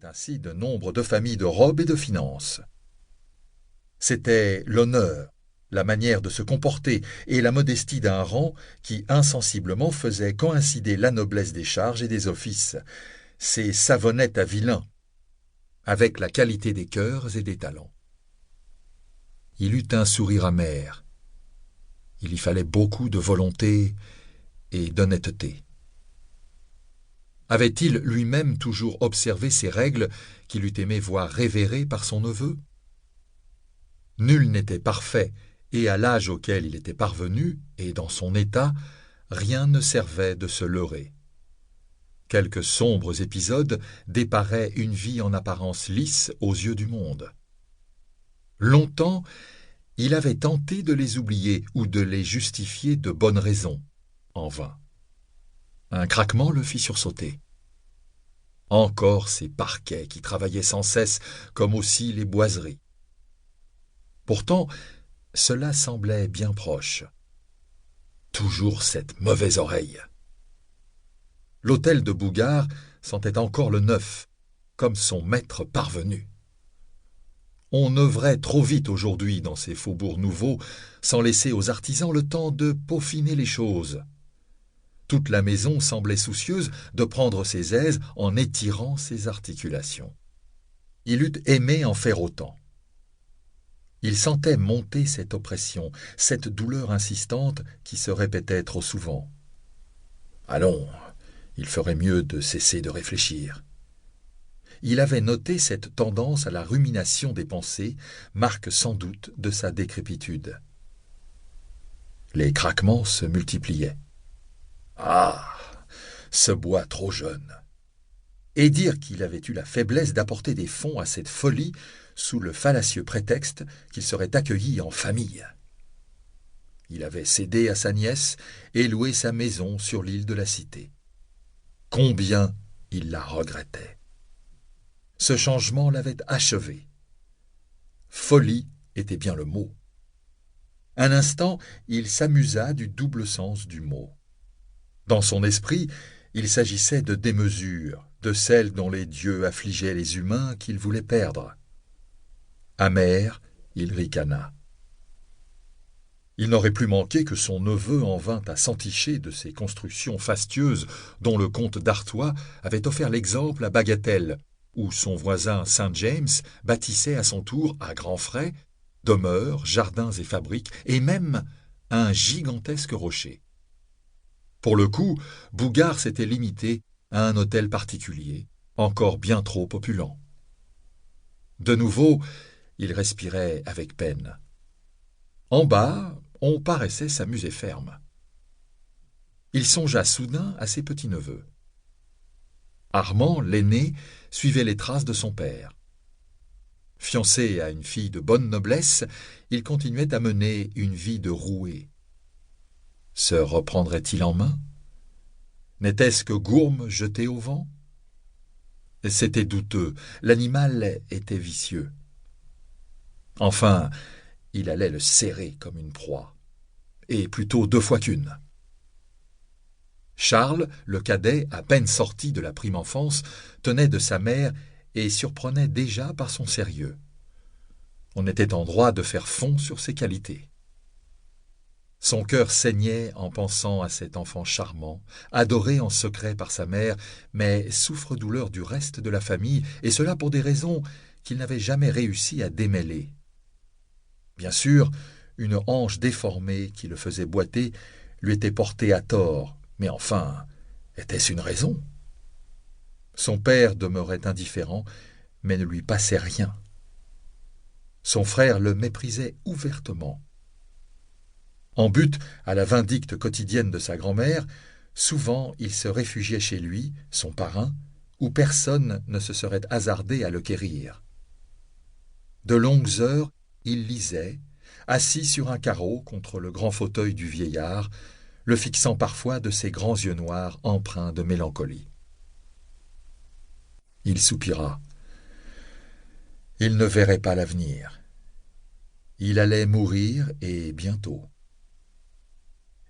avait ainsi de nombre de familles de robes et de finances. C'était l'honneur, la manière de se comporter et la modestie d'un rang qui insensiblement faisaient coïncider la noblesse des charges et des offices, ces savonnettes à vilains, avec la qualité des cœurs et des talents. Il eut un sourire amer. Il y fallait beaucoup de volonté et d'honnêteté. Avait-il lui-même toujours observé ces règles qu'il eût aimé voir révérées par son neveu? Nul n'était parfait, et à l'âge auquel il était parvenu, et dans son état, rien ne servait de se leurrer. Quelques sombres épisodes déparaient une vie en apparence lisse aux yeux du monde. Longtemps, il avait tenté de les oublier ou de les justifier de bonnes raisons, en vain. Un craquement le fit sursauter. Encore ces parquets qui travaillaient sans cesse, comme aussi les boiseries. Pourtant, cela semblait bien proche. Toujours cette mauvaise oreille. L'hôtel de Bougard sentait encore le neuf, comme son maître parvenu. On œuvrait trop vite aujourd'hui dans ces faubourgs nouveaux, sans laisser aux artisans le temps de peaufiner les choses. Toute la maison semblait soucieuse de prendre ses aises en étirant ses articulations. Il eût aimé en faire autant. Il sentait monter cette oppression, cette douleur insistante qui se répétait trop souvent. Allons, il ferait mieux de cesser de réfléchir. Il avait noté cette tendance à la rumination des pensées, marque sans doute de sa décrépitude. Les craquements se multipliaient. Ah, ce bois trop jeune! Et dire qu'il avait eu la faiblesse d'apporter des fonds à cette folie sous le fallacieux prétexte qu'il serait accueilli en famille. Il avait cédé à sa nièce et loué sa maison sur l'île de la Cité. Combien il la regrettait! Ce changement l'avait achevé. Folie était bien le mot. Un instant, il s'amusa du double sens du mot. Dans son esprit, il s'agissait de démesure, de celle dont les dieux affligeaient les humains qu'il voulait perdre. Amer, il ricana. Il n'aurait plus manqué que son neveu en vînt à s'enticher de ces constructions fastueuses dont le comte d'Artois avait offert l'exemple à Bagatelle, où son voisin Saint James bâtissait à son tour, à grands frais, demeures, jardins et fabriques, et même un gigantesque rocher. Pour le coup, Bougard s'était limité à un hôtel particulier, encore bien trop opulent. De nouveau, il respirait avec peine. En bas, on paraissait s'amuser ferme. Il songea soudain à ses petits-neveux. Armand, l'aîné, suivait les traces de son père. Fiancé à une fille de bonne noblesse, il continuait à mener une vie de roué. Se reprendrait-il en main? N'était-ce que gourme jetée au vent? C'était douteux, l'animal était vicieux. Enfin, il allait le serrer comme une proie, et plutôt 2 fois qu'une. Charles, le cadet, à peine sorti de la prime enfance, tenait de sa mère et surprenait déjà par son sérieux. On était en droit de faire fond sur ses qualités. Son cœur saignait en pensant à cet enfant charmant, adoré en secret par sa mère, mais souffre-douleur du reste de la famille, et cela pour des raisons qu'il n'avait jamais réussi à démêler. Bien sûr, une hanche déformée qui le faisait boiter lui était portée à tort, mais enfin, était-ce une raison? Son père demeurait indifférent, mais ne lui passait rien. Son frère le méprisait ouvertement. En butte à la vindicte quotidienne de sa grand-mère, souvent il se réfugiait chez lui, son parrain, où personne ne se serait hasardé à le quérir. De longues heures, il lisait, assis sur un carreau contre le grand fauteuil du vieillard, le fixant parfois de ses grands yeux noirs empreints de mélancolie. Il soupira. Il ne verrait pas l'avenir. Il allait mourir, et bientôt.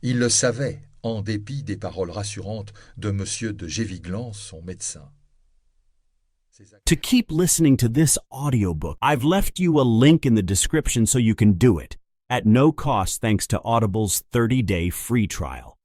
Il le savait, en dépit des paroles rassurantes de M. de Géviglan, son médecin. To keep listening to this audiobook, I've left you a link in the description so you can do it, at no cost thanks to Audible's 30-day free trial.